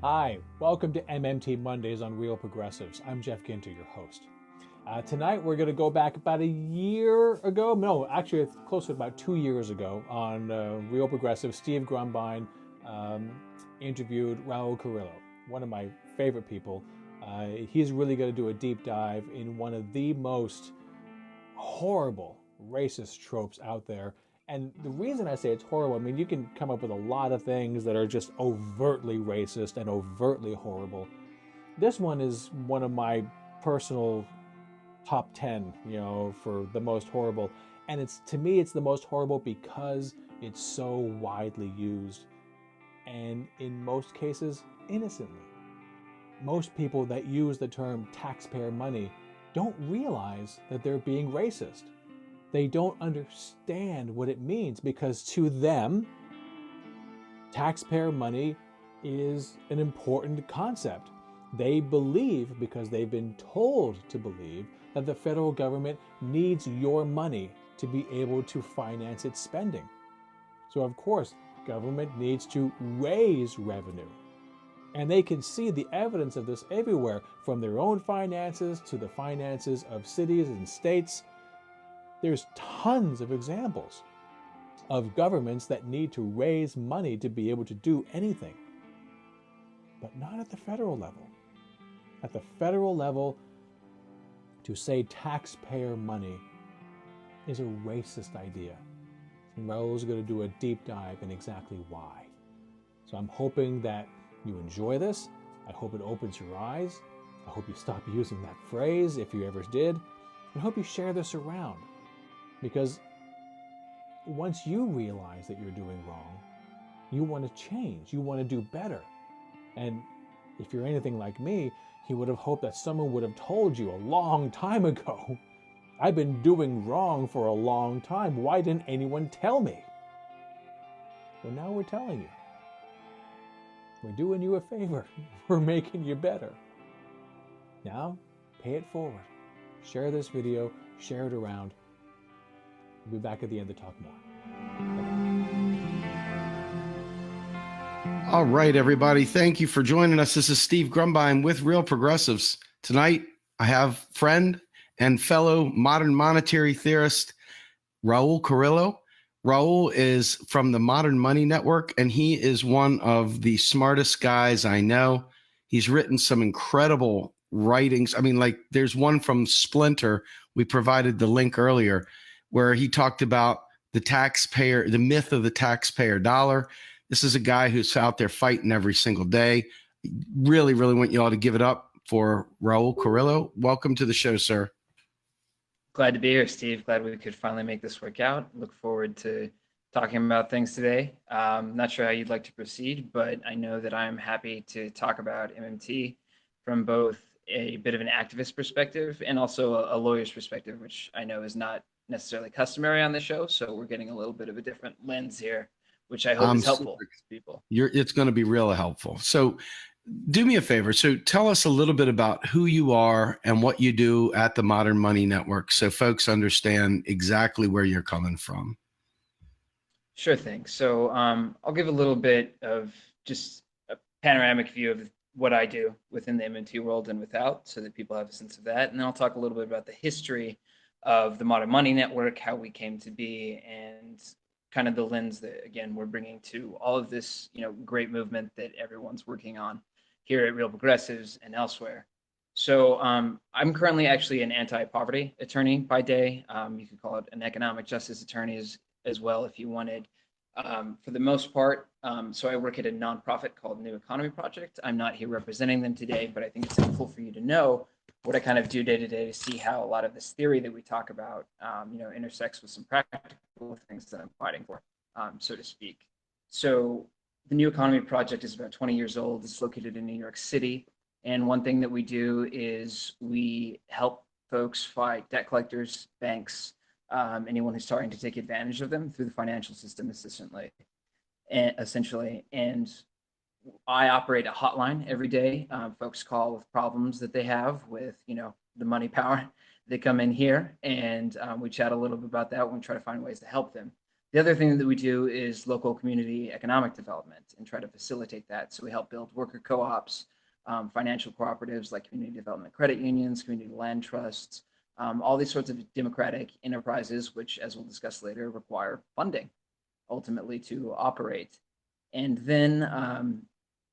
Hi, welcome to MMT Mondays on Real Progressives. I'm Jeff Ginter, your host. Tonight we're going to go back about a year ago. No, actually it's close to about 2 years ago on Real Progressives. Steve Grumbine interviewed Raul Carillo, one of my favorite people. He's really going to do a deep dive in one of the most horrible racist tropes out there. And the reason I say it's horrible, I mean, you can come up with a lot of things that are just overtly racist and overtly horrible. This one is one of my personal top 10, for the most horrible. And to me, it's the most horrible because it's so widely used. And in most cases, innocently. Most people that use the term taxpayer money don't realize that they're being racist. They don't understand what it means because to them, taxpayer money is an important concept. They believe, because they've been told to believe, that the federal government needs your money to be able to finance its spending. So of course, government needs to raise revenue. And they can see the evidence of this everywhere, from their own finances to the finances of cities and states. There's tons of examples of governments that need to raise money to be able to do anything, but not at the federal level. At the federal level, to say taxpayer money is a racist idea. And Raul's going to do a deep dive in exactly why. So I'm hoping that you enjoy this. I hope it opens your eyes. I hope you stop using that phrase if you ever did. And I hope you share this around. Because once you realize that you're doing wrong, you want to change, you want to do better. And if you're anything like me, you would have hoped that someone would have told you a long time ago, I've been doing wrong for a long time. Why didn't anyone tell me? Well, now we're telling you. We're doing you a favor. We're making you better. Now, pay it forward. Share this video, share it around. We'll be back at the end to talk more. All right, everybody. Thank you for joining us. This is Steve Grumbine with Real Progressives. Tonight, I have friend and fellow modern monetary theorist, Raul Carillo. Raul is from the Modern Money Network, and he is one of the smartest guys I know. He's written some incredible writings. I mean, like there's one from Splinter. We provided the link earlier, where he talked about the myth of the taxpayer dollar. This is a guy who's out there fighting every single day. Really, really want you all to give it up for Raul Carillo. Welcome to the show, sir. Glad to be here, Steve. Glad we could finally make this work out. Look forward to talking about things today. Not sure how you'd like to proceed, but I know that I'm happy to talk about MMT from both a bit of an activist perspective and also a lawyer's perspective, which I know is not necessarily customary on the show. So we're getting a little bit of a different lens here, which I hope is helpful to people. It's going to be real helpful. So do me a favor. So tell us a little bit about who you are and what you do at the Modern Money Network so folks understand exactly where you're coming from. Sure thing. So I'll give a little bit of just a panoramic view of what I do within the MMT world and without, so that people have a sense of that. And then I'll talk a little bit about the history of the Modern Money Network, how we came to be, and kind of the lens that, again, we're bringing to all of this, great movement that everyone's working on here at Real Progressives and elsewhere. So I'm currently actually an anti-poverty attorney by day. You could call it an economic justice attorney as well if you wanted. For the most part, so I work at a nonprofit called New Economy Project. I'm not here representing them today, but I think it's helpful for you to know what I kind of do day to day to see how a lot of this theory that we talk about, intersects with some practical things that I'm fighting for, so to speak. So the New Economy Project is about 20 years old. It's located in New York City. And one thing that we do is we help folks fight debt collectors, banks, anyone who's starting to take advantage of them through the financial system essentially. And I operate a hotline every day. Folks call with problems that they have with, the money power. They come in here and we chat a little bit about that when we try to find ways to help them. The other thing that we do is local community economic development and try to facilitate that. So we help build worker co-ops, financial cooperatives like community development credit unions, community land trusts, all these sorts of democratic enterprises, which, as we'll discuss later, require funding ultimately to operate. And then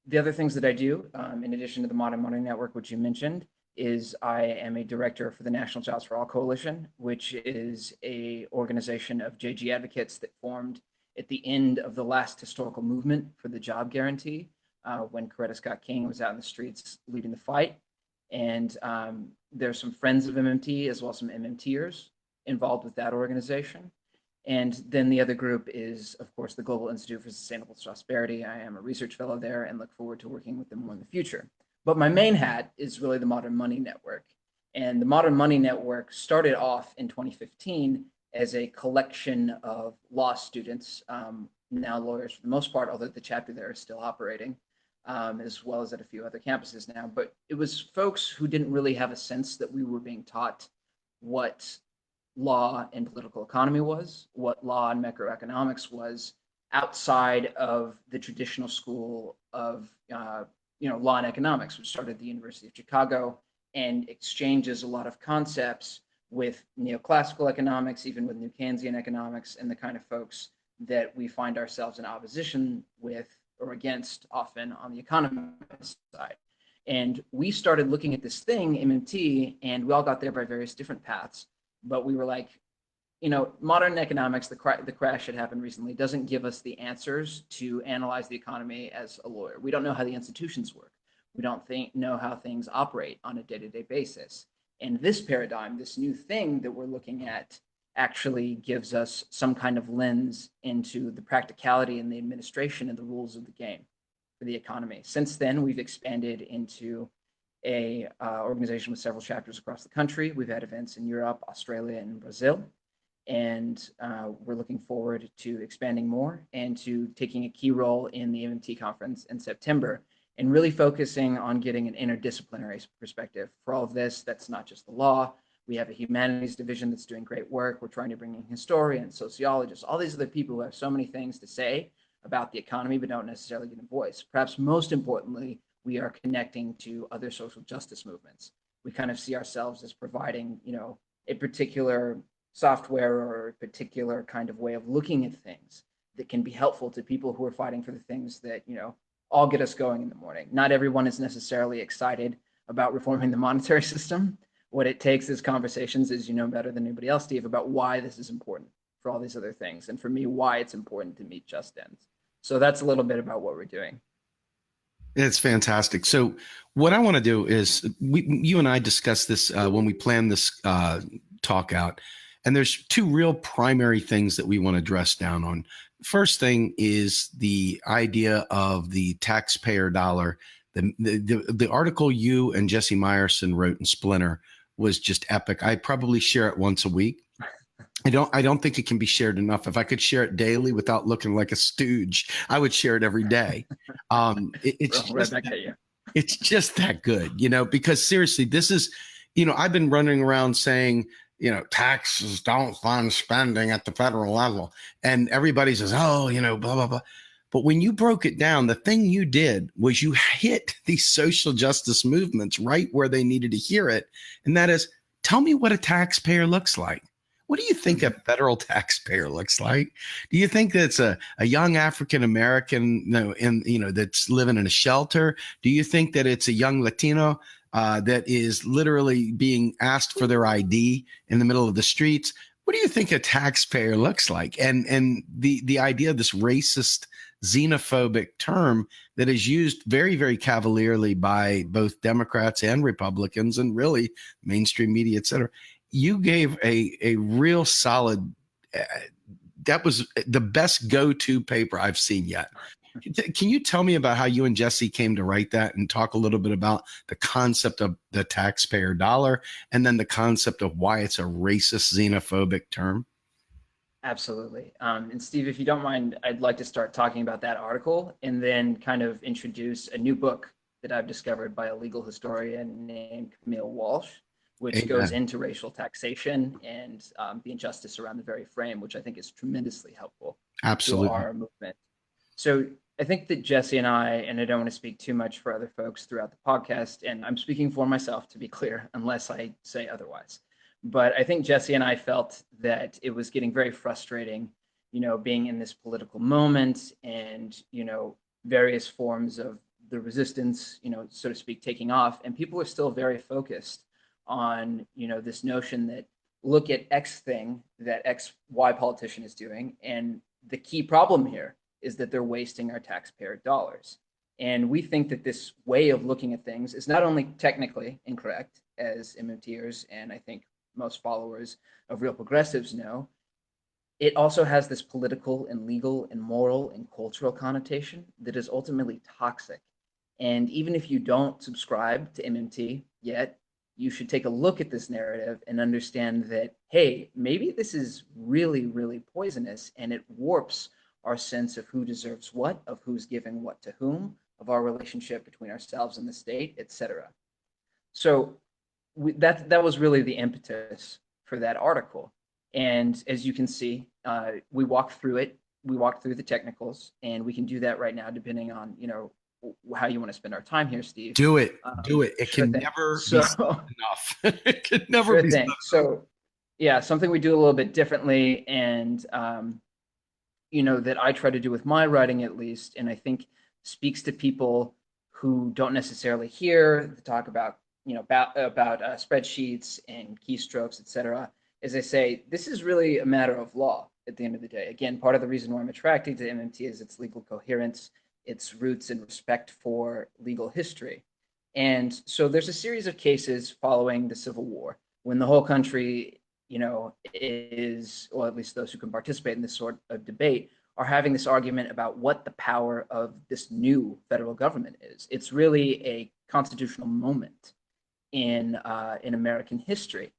the other things that I do, in addition to the Modern Money Network, which you mentioned, is I am a director for the National Jobs for All Coalition, which is a organization of JG advocates that formed at the end of the last historical movement for the job guarantee, when Coretta Scott King was out in the streets leading the fight. And there's some friends of MMT as well as some MMTers involved with that organization. And then the other group is, of course, the Global Institute for Sustainable Prosperity. I am a research fellow there and look forward to working with them more in the future. But my main hat is really the Modern Money Network. And the Modern Money Network started off in 2015 as a collection of law students, now lawyers for the most part, although the chapter there is still operating, as well as at a few other campuses now. But it was folks who didn't really have a sense that we were being taught what law and political economy was, what law and macroeconomics was, outside of the traditional school of law and economics, which started at the University of Chicago and exchanges a lot of concepts with neoclassical economics, even with New Keynesian economics, and the kind of folks that we find ourselves in opposition with or against often on the economist side. And we started looking at this thing, MMT, and we all got there by various different paths. But we were like, modern economics, the crash that happened recently, doesn't give us the answers to analyze the economy as a lawyer. We don't know how the institutions work. We don't know how things operate on a day-to-day basis. And this paradigm, this new thing that we're looking at, actually gives us some kind of lens into the practicality and the administration and the rules of the game for the economy. Since then, we've expanded into a organization with several chapters across the country. We've had events in Europe, Australia, and Brazil. And we're looking forward to expanding more and to taking a key role in the MMT conference in September and really focusing on getting an interdisciplinary perspective for all of this. That's not just the law. We have a humanities division that's doing great work. We're trying to bring in historians, sociologists, all these other people who have so many things to say about the economy, but don't necessarily get a voice. Perhaps most importantly, we are connecting to other social justice movements. We kind of see ourselves as providing, a particular software or a particular kind of way of looking at things that can be helpful to people who are fighting for the things that, all get us going in the morning. Not everyone is necessarily excited about reforming the monetary system. What it takes is conversations, as you know better than anybody else, Steve, about why this is important for all these other things. And for me, why it's important to meet just ends. So that's a little bit about what we're doing. It's fantastic. So what I want to do is you and I discussed this when we planned this talk out. And there's two real primary things that we want to dress down on. First thing is the idea of the taxpayer dollar. The article you and Jesse Meyerson wrote in Splinter was just epic. I probably share it once a week. I don't think it can be shared enough. If I could share it daily without looking like a stooge, I would share it every day. It's just that good, because seriously, this is, I've been running around saying, taxes don't fund spending at the federal level. And everybody says, oh, blah, blah, blah. But when you broke it down, the thing you did was you hit these social justice movements right where they needed to hear it. And that is, tell me what a taxpayer looks like. What do you think a federal taxpayer looks like? Do you think that's a young African-American, that's living in a shelter? Do you think that it's a young Latino that is literally being asked for their ID in the middle of the streets? What do you think a taxpayer looks like? And the idea of this racist, xenophobic term that is used very, very cavalierly by both Democrats and Republicans and really mainstream media, et cetera. You gave a real solid, that was the best go-to paper I've seen yet. Can you tell me about how you and Jesse came to write that and talk a little bit about the concept of the taxpayer dollar and then the concept of why it's a racist, xenophobic term? Absolutely. And Steve, if you don't mind, I'd like to start talking about that article and then kind of introduce a new book that I've discovered by a legal historian named Camille Walsh, which goes into racial taxation and the injustice around the very frame, which I think is tremendously helpful Absolutely. to our movement. So I think that Jesse and I don't want to speak too much for other folks throughout the podcast, and I'm speaking for myself, to be clear, unless I say otherwise. But I think Jesse and I felt that it was getting very frustrating, being in this political moment and, various forms of the resistance, so to speak, taking off. And people are still very focused on, this notion that look at X thing that XY politician is doing. And the key problem here is that they're wasting our taxpayer dollars. And we think that this way of looking at things is not only technically incorrect, as MMTers and I think most followers of real progressives know, it also has this political and legal and moral and cultural connotation that is ultimately toxic. And even if you don't subscribe to MMT yet, you should take a look at this narrative and understand that, hey, maybe this is really, really poisonous, and it warps our sense of who deserves what, of who's giving what to whom, of our relationship between ourselves and the state, etc. So that was really the impetus for that article. And as you can see, we walked through it. We walked through the technicals, and we can do that right now, depending on how you want to spend our time here, Steve. Do it. It sure can thing. never be enough. It can never sure be thing. enough. So, yeah, something we do a little bit differently, and that I try to do with my writing, at least, and I think speaks to people who don't necessarily hear the talk about about spreadsheets and keystrokes, etc. As I say, this is really a matter of law at the end of the day. Again, part of the reason why I'm attracted to MMT is its legal coherence, its roots and respect for legal history. And so there's a series of cases following the Civil War when the whole country, is, or at least those who can participate in this sort of debate, are having this argument about what the power of this new federal government is. It's really a constitutional moment in American history.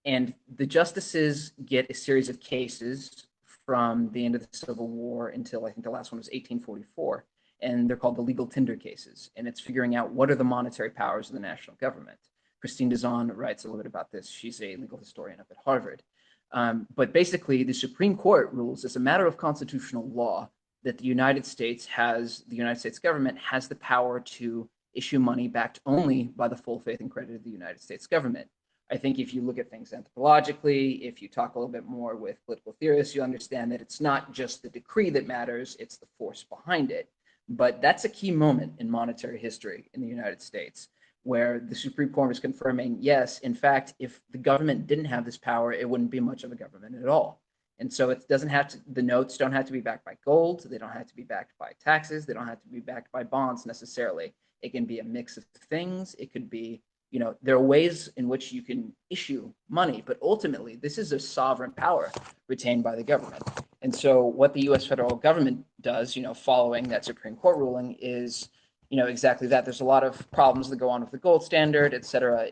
And the justices get a series of cases from the end of the Civil War until I think the last one was 1844. And they're called the legal tender cases. And it's figuring out what are the monetary powers of the national government. Christine Dizon writes a little bit about this. She's a legal historian up at Harvard. But basically, the Supreme Court rules as a matter of constitutional law that the United States government has the power to issue money backed only by the full faith and credit of the United States government. I think if you look at things anthropologically, if you talk a little bit more with political theorists, you understand that it's not just the decree that matters, it's the force behind it. But that's a key moment in monetary history in the United States, where the Supreme Court is confirming, yes, in fact, if the government didn't have this power, it wouldn't be much of a government at all. And so it doesn't have to, the notes don't have to be backed by gold. They don't have to be backed by taxes. They don't have to be backed by bonds necessarily. It can be a mix of things. It could be, there are ways in which you can issue money, but ultimately this is a sovereign power retained by the government. And so what the US federal government does, following that Supreme Court ruling is, exactly that. There's a lot of problems that go on with the gold standard, et cetera,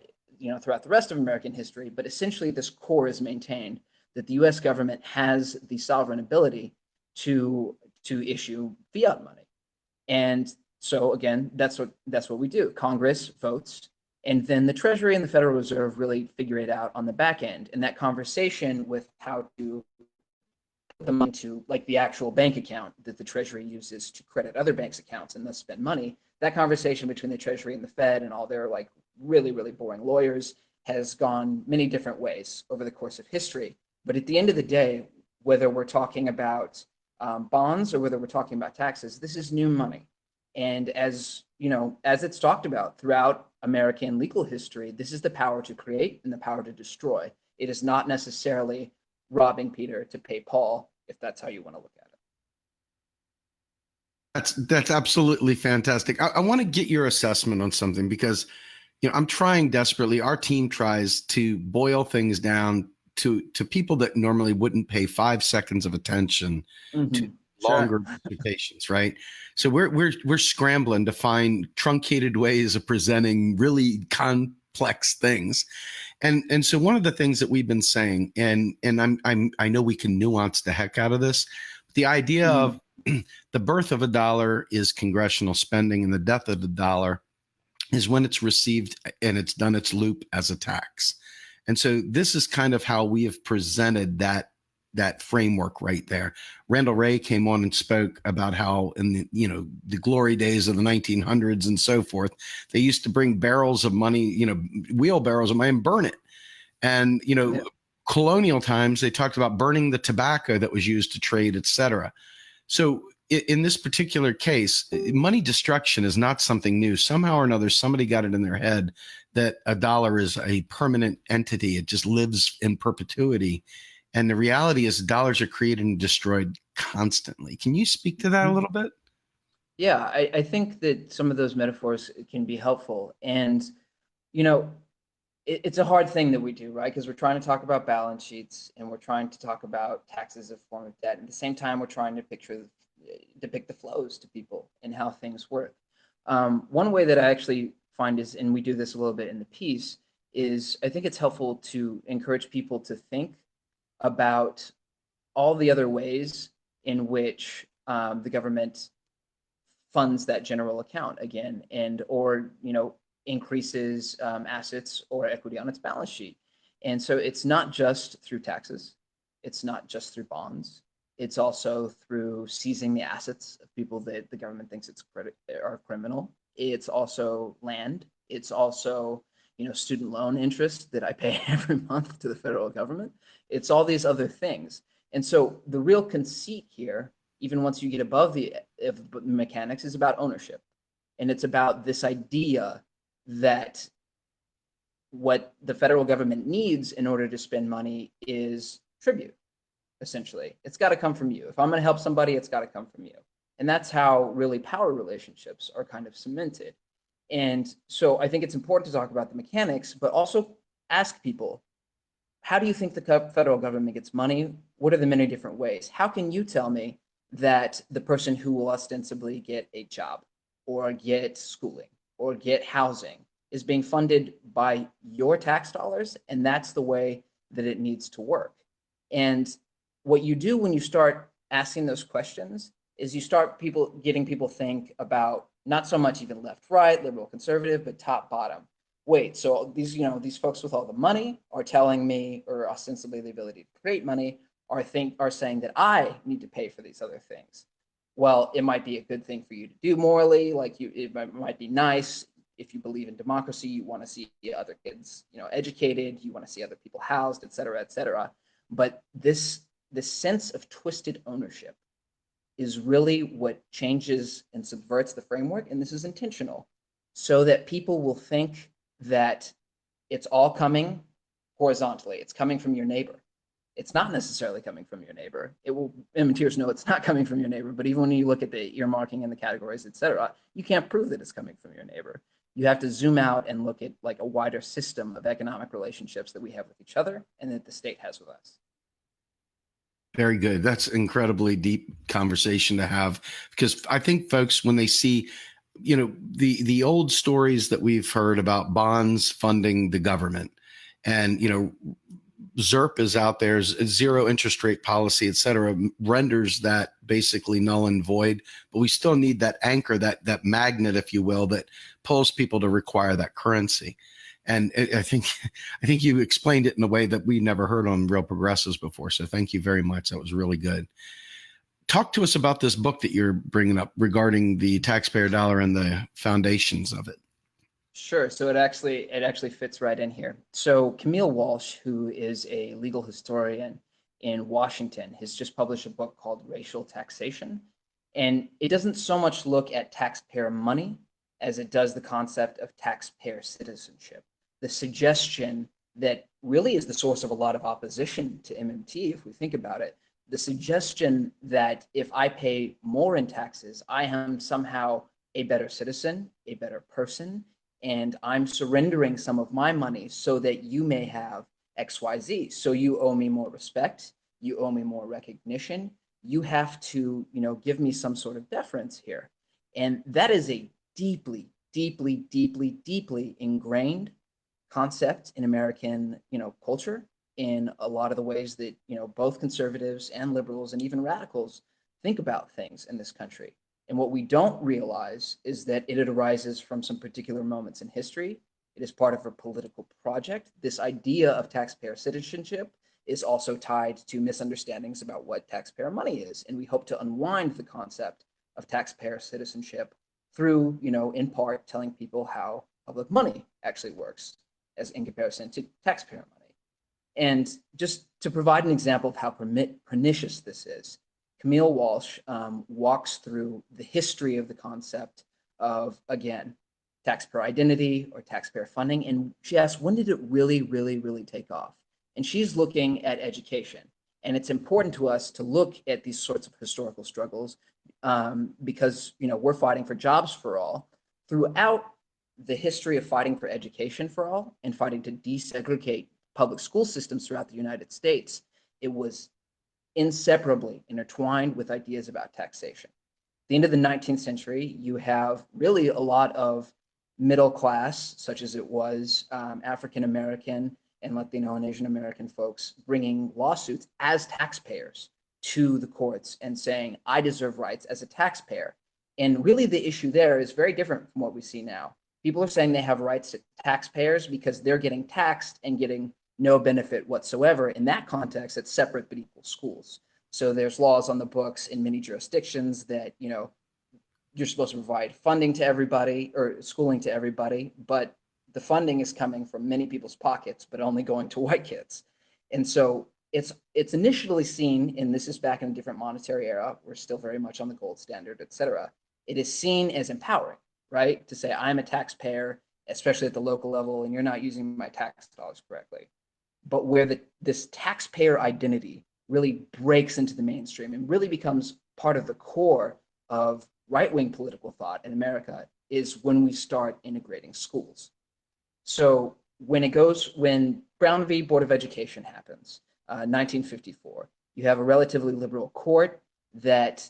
throughout the rest of American history, but essentially this core is maintained that the US government has the sovereign ability to issue fiat money. And so again, that's what we do. Congress votes, and then the Treasury and the Federal Reserve really figure it out on the back end. And that conversation with how to put the money to, like, the actual bank account that the Treasury uses to credit other banks' accounts and thus spend money, that conversation between the Treasury and the Fed and all their really, really boring lawyers has gone many different ways over the course of history. But at the end of the day, whether we're talking about bonds or whether we're talking about taxes, this is new money. And as it's talked about throughout American legal history, this is the power to create and the power to destroy. It is not necessarily robbing Peter to pay Paul, if that's how you want to look at it. That's absolutely fantastic. I want to get your assessment on something because, I'm trying desperately. Our team tries to boil things down to people that normally wouldn't pay 5 seconds of attention to longer dissertations, right? So we're scrambling to find truncated ways of presenting really complex things. And so one of the things that we've been saying, and I know we can nuance the heck out of this, the idea of the birth of a dollar is congressional spending and the death of the dollar is when it's received and it's done its loop as a tax. And so this is kind of how we have presented that framework right there. Randall Ray came on and spoke about how in the glory days of the 1900s and so forth, they used to bring barrels of money, wheelbarrows of money and burn it. And, Yeah. colonial times, they talked about burning the tobacco that was used to trade, et cetera. So in this particular case, money destruction is not something new. Somehow or another, somebody got it in their head that a dollar is a permanent entity. It just lives in perpetuity. And the reality is dollars are created and destroyed constantly. Can you speak to that a little bit? Yeah, I think that some of those metaphors can be helpful. And, it's a hard thing that we do, right? Because we're trying to talk about balance sheets and we're trying to talk about taxes as a form of debt. At the same time, we're trying to depict the flows to people and how things work. One way that I actually find is, and we do this a little bit in the piece, is I think it's helpful to encourage people to think about all the other ways in which the government funds that general account again, and or increases assets or equity on its balance sheet. And so it's not just through taxes, it's not just through bonds. It's also through seizing the assets of people that the government thinks are criminal. It's also land. It's also student loan interest that I pay every month to the federal government. It's all these other things. And so the real conceit here, even once you get above the mechanics, is about ownership. And it's about this idea that what the federal government needs in order to spend money is tribute, essentially. It's got to come from you. If I'm going to help somebody, it's got to come from you. And that's how really power relationships are kind of cemented. And so I think it's important to talk about the mechanics, but also ask people, how do you think the federal government gets money? What are the many different ways? How can you tell me that the person who will ostensibly get a job or get schooling or get housing is being funded by your tax dollars, and that's the way that it needs to work? And what you do when you start asking those questions is you start getting people think about not so much even left, right, liberal, conservative, but top, bottom. Wait, so these folks with all the money are telling me, or ostensibly the ability to create money, are saying that I need to pay for these other things. Well, it might be a good thing for you to do morally, it might be nice. If you believe in democracy, you want to see other kids, educated, you want to see other people housed, et cetera, et cetera. But this sense of twisted ownership is really what changes and subverts the framework, and this is intentional, so that people will think that it's all coming horizontally. It's coming from your neighbor. It's not necessarily coming from your neighbor. MMTers know it's not coming from your neighbor, but even when you look at the earmarking and the categories, et cetera, you can't prove that it's coming from your neighbor. You have to zoom out and look at like a wider system of economic relationships that we have with each other and that the state has with us. Very good. That's incredibly deep conversation to have, because I think folks, when they see, the old stories that we've heard about bonds funding the government, and, ZERP is out there, zero interest rate policy, et cetera, renders that basically null and void. But we still need that anchor, that magnet, if you will, that pulls people to require that currency. And I think you explained it in a way that we never heard on Real Progressives before. So thank you very much. That was really good. Talk to us about this book that you're bringing up regarding the taxpayer dollar and the foundations of it. Sure. So it actually fits right in here. So Camille Walsh, who is a legal historian in Washington, has just published a book called Racial Taxation. And it doesn't so much look at taxpayer money as it does the concept of taxpayer citizenship. The suggestion that really is the source of a lot of opposition to MMT, if we think about it, the suggestion that if I pay more in taxes, I am somehow a better citizen, a better person, and I'm surrendering some of my money so that you may have XYZ. So you owe me more respect, you owe me more recognition, you have to, give me some sort of deference here. And that is a deeply, deeply, deeply, deeply ingrained concept in American, culture, in a lot of the ways that, both conservatives and liberals and even radicals think about things in this country. And what we don't realize is that it arises from some particular moments in history. It is part of a political project. This idea of taxpayer citizenship is also tied to misunderstandings about what taxpayer money is. And we hope to unwind the concept of taxpayer citizenship through, in part telling people how public money actually works as in comparison to taxpayer money. And just to provide an example of how pernicious this is, Camille Walsh walks through the history of the concept of, again, taxpayer identity or taxpayer funding. And she asks, when did it really, really, really take off? And she's looking at education. And it's important to us to look at these sorts of historical struggles because, we're fighting for jobs for all. Throughout the history of fighting for education for all and fighting to desegregate public school systems throughout the United States, it was inseparably intertwined with ideas about taxation. At the end of the 19th century, you have really a lot of middle class, such as it was African American and Latino and Asian American folks, bringing lawsuits as taxpayers to the courts and saying, I deserve rights as a taxpayer. And really the issue there is very different from what we see now. People are saying they have rights to taxpayers because they're getting taxed and getting no benefit whatsoever. In that context, it's separate but equal schools. So there's laws on the books in many jurisdictions that, you're supposed to provide funding to everybody or schooling to everybody, but the funding is coming from many people's pockets, but only going to white kids. And so it's initially seen, and this is back in a different monetary era, we're still very much on the gold standard, et cetera. It is seen as empowering, right? To say I'm a taxpayer, especially at the local level, and you're not using my tax dollars correctly. But where this taxpayer identity really breaks into the mainstream and really becomes part of the core of right-wing political thought in America is when we start integrating schools. So when Brown v. Board of Education happens, 1954, you have a relatively liberal court that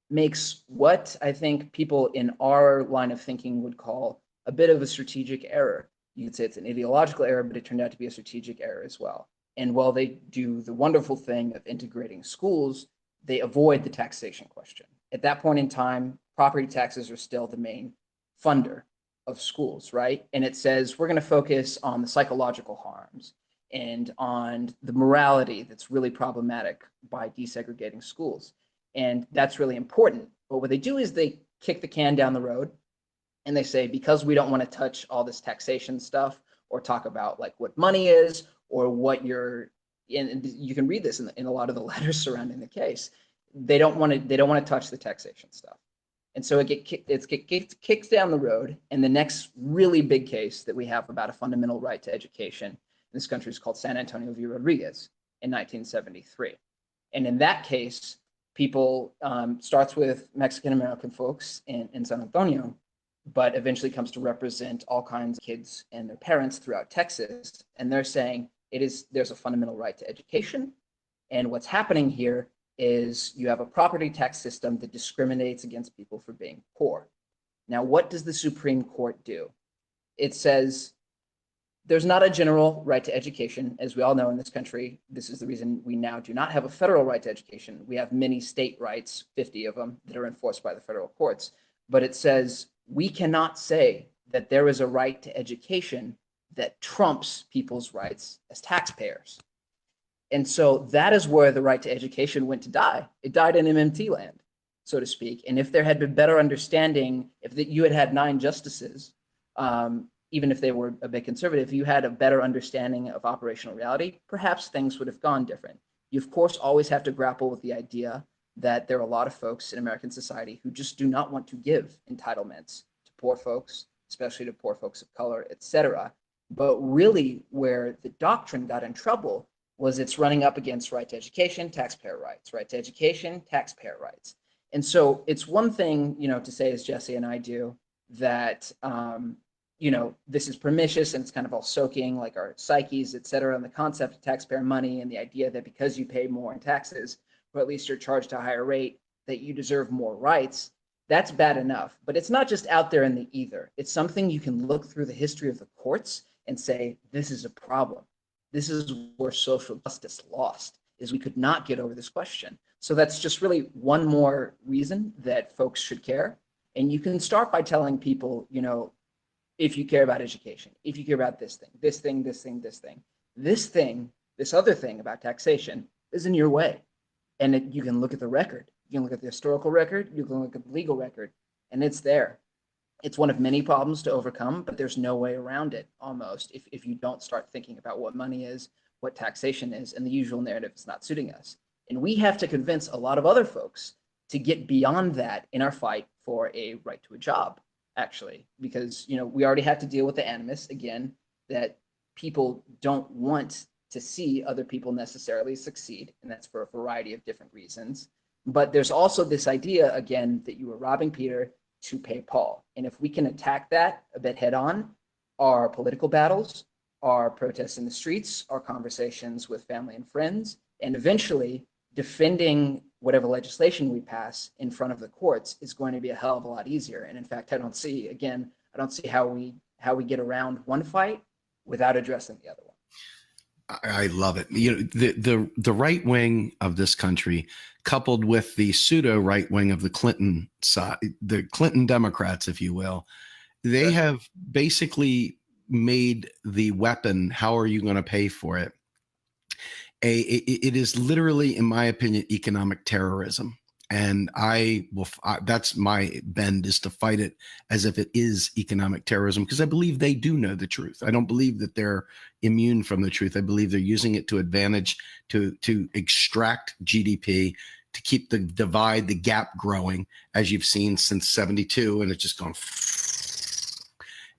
makes what I think people in our line of thinking would call a bit of a strategic error. You could say it's an ideological error, but it turned out to be a strategic error as well. And while they do the wonderful thing of integrating schools, they avoid the taxation question. At that point in time, property taxes are still the main funder of schools, right? And it says we're going to focus on the psychological harms and on the morality that's really problematic by desegregating schools. And that's really important. But what they do is they kick the can down the road and they say, because we don't want to touch all this taxation stuff or talk about like what money is or what and you can read this in a lot of the letters surrounding the case. They don't want to touch the taxation stuff. And so it gets kicked down the road. And the next really big case that we have about a fundamental right to education in this country is called San Antonio v. Rodriguez in 1973. And in that case, people starts with Mexican-American folks in San Antonio, but eventually comes to represent all kinds of kids and their parents throughout Texas. And they're saying there's a fundamental right to education. And what's happening here is you have a property tax system that discriminates against people for being poor. Now, what does the Supreme Court do? It says there's not a general right to education. As we all know in this country, this is the reason we now do not have a federal right to education. We have many state rights, 50 of them, that are enforced by the federal courts. But it says we cannot say that there is a right to education that trumps people's rights as taxpayers. And so that is where the right to education went to die. It died in MMT land, so to speak. And if there had been better understanding, if you had 9 justices, even if they were a bit conservative, you had a better understanding of operational reality, perhaps things would have gone different. You, of course, always have to grapple with the idea that there are a lot of folks in American society who just do not want to give entitlements to poor folks, especially to poor folks of color, et cetera. But really where the doctrine got in trouble was it's running up against right to education, taxpayer rights, right to education, taxpayer rights. And so it's one thing, to say, as Jesse and I do, that, this is pernicious and it's kind of all soaking like our psyches, et cetera, and the concept of taxpayer money and the idea that because you pay more in taxes, or at least you're charged a higher rate, that you deserve more rights. That's bad enough. But it's not just out there in the ether. It's something you can look through the history of the courts and say, this is a problem. This is where social justice lost, is we could not get over this question. So that's just really one more reason that folks should care. And you can start by telling people, if you care about education, if you care about this thing, this thing, this thing, this thing, this thing, this other thing about taxation is in your way. And you can look at the record. You can look at the historical record. You can look at the legal record, and it's there. It's one of many problems to overcome, but there's no way around it almost if you don't start thinking about what money is, what taxation is, and the usual narrative is not suiting us. And we have to convince a lot of other folks to get beyond that in our fight for a right to a job, actually, because we already have to deal with the animus again, that people don't want to see other people necessarily succeed, and that's for a variety of different reasons. But there's also this idea, again, that you were robbing Peter to pay Paul. And if we can attack that a bit head on, our political battles, our protests in the streets, our conversations with family and friends, and eventually defending whatever legislation we pass in front of the courts is going to be a hell of a lot easier. And in fact, I don't see how we get around one fight without addressing the other one. I love it. The right wing of this country, coupled with the pseudo right wing of the Clinton side, the Clinton Democrats, if you will, they have basically made the weapon, how are you going to pay for it? It is literally, in my opinion, economic terrorism. And that's my bend, is to fight it as if it is economic terrorism, because I believe they do know the truth. I don't believe that they're immune from the truth. I believe they're using it to advantage, to extract GDP, to keep the divide, the gap growing, as you've seen since 72, and it's just gone.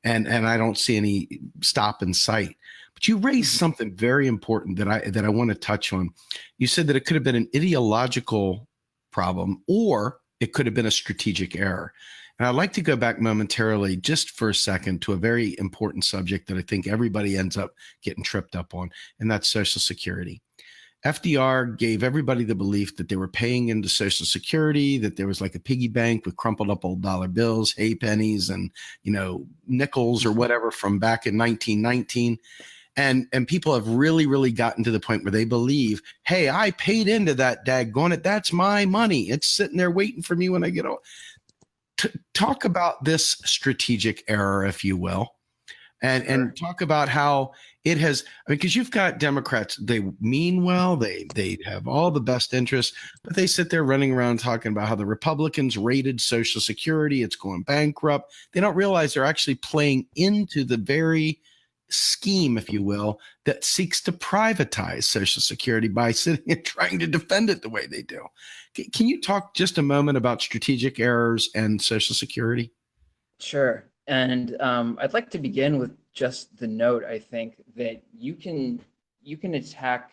And I don't see any stop in sight. But you raised something very important that I want to touch on. You said that it could have been an ideological problem, or it could have been a strategic error. And I'd like to go back momentarily, just for a second, to a very important subject that I think everybody ends up getting tripped up on, and that's Social Security. FDR gave everybody the belief that they were paying into Social Security, that there was like a piggy bank with crumpled up old dollar bills, hay pennies, and nickels or whatever from back in 1919. And people have really gotten to the point where they believe, hey, I paid into that, daggone it. That's my money. It's sitting there waiting for me when I get old. Talk about this strategic error, if you will, and talk about how it has, because you've got Democrats, they mean well, they have all the best interests, but they sit there running around talking about how the Republicans raided Social Security, it's going bankrupt. They don't realize they're actually playing into the very scheme, if you will, that seeks to privatize Social Security by sitting and trying to defend it the way they do. Can you talk just a moment about strategic errors and Social Security? Sure. And I'd like to begin with just the note, I think, that you can attack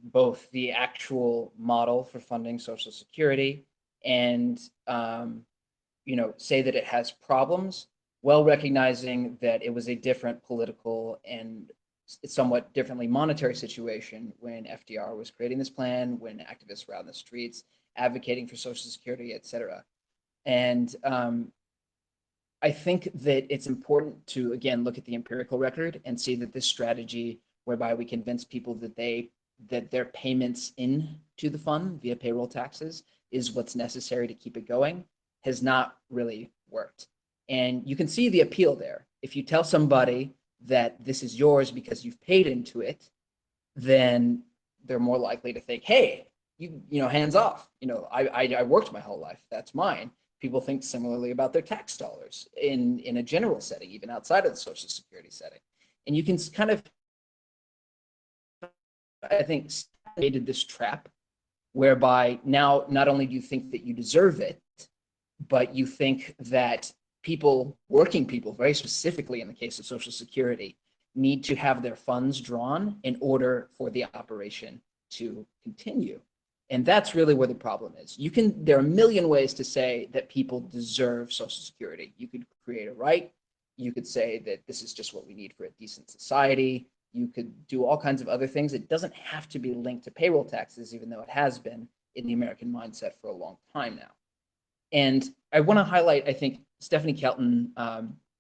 both the actual model for funding Social Security and say that it has problems, while recognizing that it was a different political and somewhat differently monetary situation when FDR was creating this plan, when activists were out in the streets advocating for Social Security, et cetera. And I think that it's important to, again, look at the empirical record and see that this strategy, whereby we convince people that their payments into the fund via payroll taxes is what's necessary to keep it going, has not really worked. And you can see the appeal there. If you tell somebody that this is yours because you've paid into it, then they're more likely to think, hey, hands off. I worked my whole life. That's mine. People think similarly about their tax dollars in a general setting, even outside of the Social Security setting. And you can kind of, I think, created this trap whereby now not only do you think that you deserve it, but you think that working people, very specifically in the case of Social Security, need to have their funds drawn in order for the operation to continue. And that's really where the problem is. There are a million ways to say that people deserve Social Security. You could create a right. You could say that this is just what we need for a decent society. You could do all kinds of other things. It doesn't have to be linked to payroll taxes, even though it has been in the American mindset for a long time now. And I want to highlight, I think Stephanie Kelton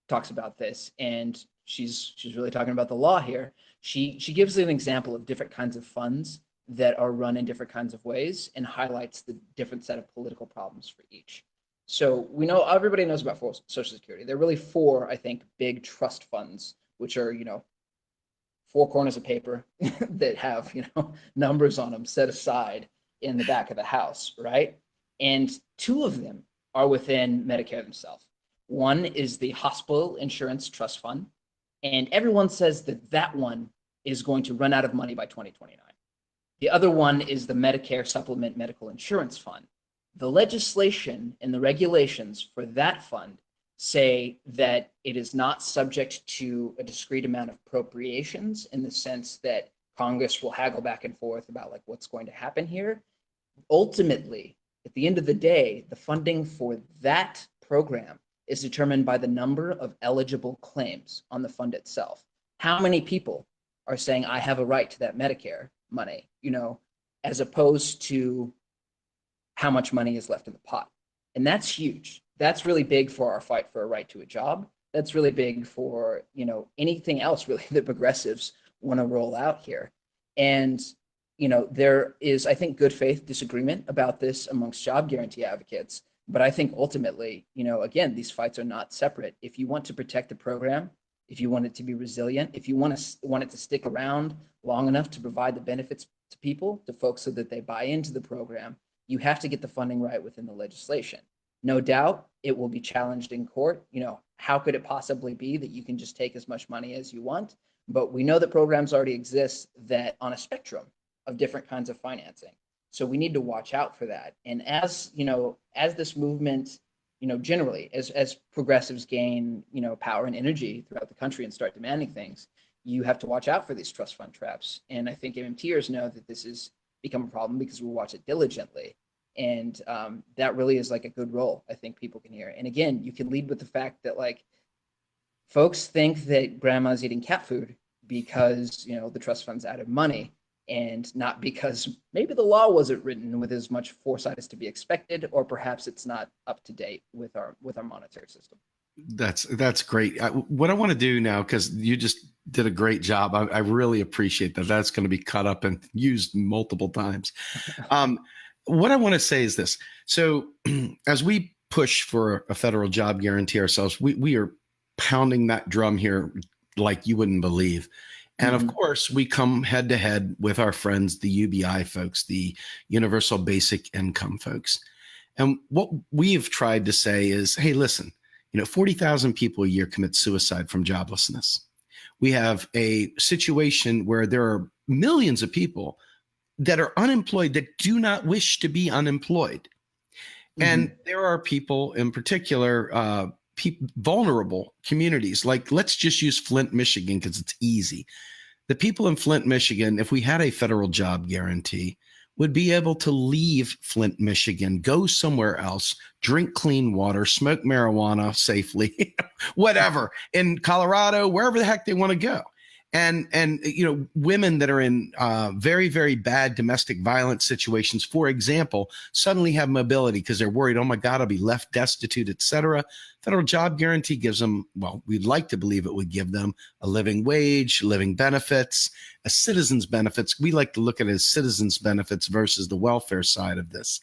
talks about this, and she's really talking about the law here. She gives an example of different kinds of funds that are run in different kinds of ways and highlights the different set of political problems for each. So we know, everybody knows about Social Security. There are really four, I think, big trust funds, which are, four corners of paper that have, numbers on them set aside in the back of the house, right? And two of them are within Medicare themselves. One is the Hospital Insurance Trust Fund, and everyone says that that one is going to run out of money by 2029. The other one is the Medicare Supplement Medical Insurance Fund. The legislation and the regulations for that fund say that it is not subject to a discrete amount of appropriations, in the sense that Congress will haggle back and forth about like what's going to happen here. Ultimately, at the end of the day, the funding for that program is determined by the number of eligible claims on the fund itself. How many people are saying, I have a right to that Medicare money, as opposed to how much money is left in the pot. And that's huge. That's really big for our fight for a right to a job. That's really big for, anything else really that progressives want to roll out here. And, there is, I think, good faith disagreement about this amongst job guarantee advocates. But I think ultimately, again, these fights are not separate. If you want to protect the program, if you want it to be resilient, if you want it to stick around long enough to provide the benefits to people, to folks, so that they buy into the program, you have to get the funding right within the legislation. No doubt it will be challenged in court. How could it possibly be that you can just take as much money as you want? But we know that programs already exist that on a spectrum of different kinds of financing. So we need to watch out for that. And as this movement, generally, as progressives gain, power and energy throughout the country and start demanding things, you have to watch out for these trust fund traps. And I think MMTers know that this has become a problem because we watch it diligently. And that really is like a good role I think people can hear. And again, you can lead with the fact that like folks think that grandma's eating cat food because, the trust fund's out of money, and not because maybe the law wasn't written with as much foresight as to be expected, or perhaps it's not up to date with our monetary system. That's great. What I want to do now, because you just did a great job, I really appreciate that. That's going to be cut up and used multiple times. What I want to say is this. So as we push for a federal job guarantee ourselves, we are pounding that drum here like you wouldn't believe. And of course, we come head to head with our friends, the UBI folks, the Universal Basic Income folks. And what we've tried to say is, hey, listen, 40,000 people a year commit suicide from joblessness. We have a situation where there are millions of people that are unemployed that do not wish to be unemployed. And there are people in particular, vulnerable communities, like let's just use Flint, Michigan, because it's easy. The people in Flint, Michigan, if we had a federal job guarantee, would be able to leave Flint, Michigan, go somewhere else, drink clean water, smoke marijuana safely, whatever, in Colorado, wherever the heck they want to go. And women that are in very, very bad domestic violence situations, for example, suddenly have mobility because they're worried, oh my God, I'll be left destitute, et cetera. Federal job guarantee gives them, well, we'd like to believe it would give them a living wage, living benefits, a citizen's benefits. We like to look at it as citizens' benefits versus the welfare side of this.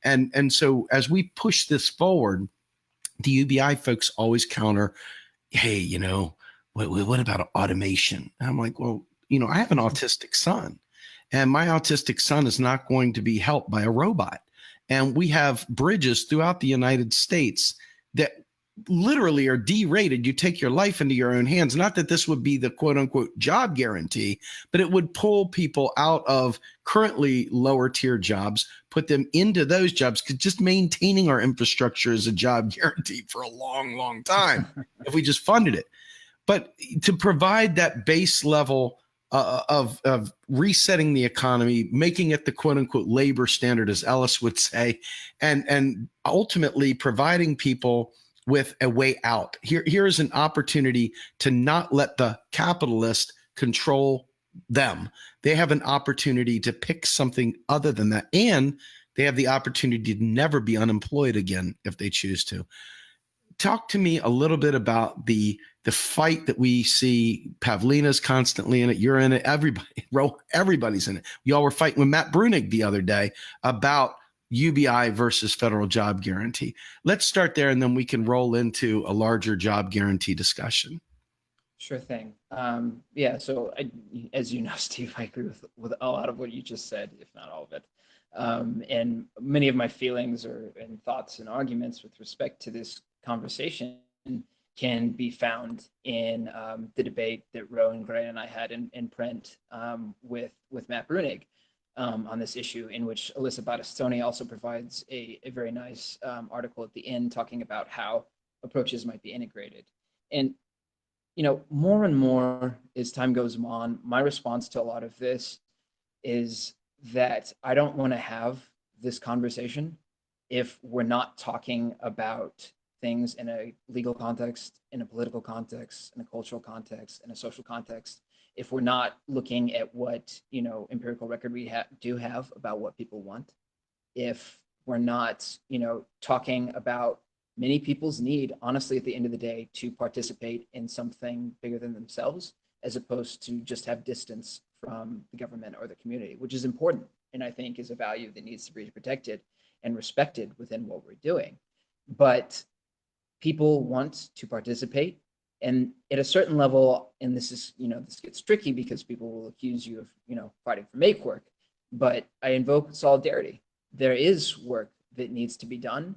And so as we push this forward, the UBI folks always counter, hey, what about automation? And I'm like, well, I have an autistic son, and my autistic son is not going to be helped by a robot. And we have bridges throughout the United States that literally are derated. You take your life into your own hands. Not that this would be the quote unquote job guarantee, but it would pull people out of currently lower tier jobs, put them into those jobs, because just maintaining our infrastructure is a job guarantee for a long, long time if we just funded it. But to provide that base level of resetting the economy, making it the quote unquote labor standard, as Ellis would say, and ultimately providing people with a way out. Here is an opportunity to not let the capitalist control them. They have an opportunity to pick something other than that. And they have the opportunity to never be unemployed again if they choose to. talk to me a little bit about the fight that we see. Pavlina's constantly in it. You're in it. Everybody's in it. Y'all were fighting with Matt Brunig the other day about UBI versus federal job guarantee. Let's start there, and then we can roll into a larger job guarantee discussion. Sure thing. So as you know, Steve, I agree with a lot of what you just said, if not all of it. And many of my feelings and thoughts and arguments with respect to this conversation can be found in the debate that Ro and Gray and I had in print with Matt Brunig on this issue, in which Alyssa Battistoni also provides a very nice article at the end talking about how approaches might be integrated. And more and more as time goes on, my response to a lot of this is that I don't want to have this conversation if we're not talking about things in a legal context, in a political context, in a cultural context, in a social context, if we're not looking at what, empirical record we do have about what people want, if we're not, talking about many people's need, honestly, at the end of the day, to participate in something bigger than themselves, as opposed to just have distance from the government or the community, which is important, and I think is a value that needs to be protected and respected within what we're doing. But people want to participate, and at a certain level, and this is, this gets tricky because people will accuse you of, fighting for make work, but I invoke solidarity. There is work that needs to be done.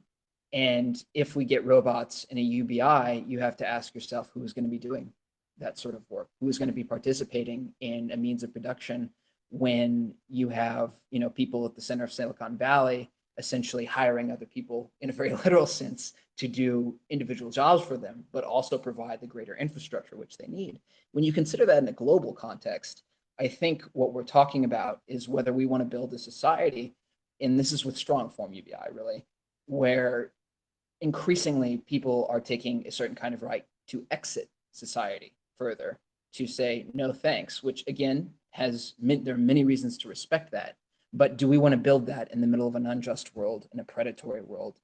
And if we get robots in a UBI, you have to ask yourself who is going to be doing that sort of work, who is going to be participating in a means of production when you have, people at the center of Silicon Valley essentially hiring other people in a very literal sense to do individual jobs for them, but also provide the greater infrastructure which they need. When you consider that in a global context, I think what we're talking about is whether we want to build a society, and this is with strong form UBI really, where increasingly people are taking a certain kind of right to exit society further, to say no thanks, which again there are many reasons to respect that, but do we want to build that in the middle of an unjust world, in a predatory world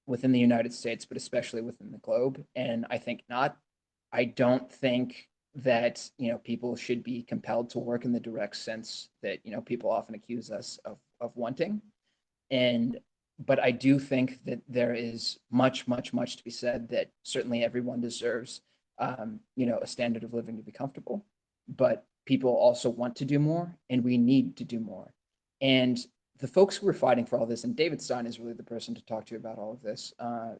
within the United States, but especially within the globe? And I think not. I don't think that people should be compelled to work in the direct sense that people often accuse us of wanting. But I do think that there is much to be said that certainly everyone deserves, a standard of living to be comfortable, but people also want to do more, and we need to do more. And the folks who are fighting for all this, and David Stein is really the person to talk to about all of this,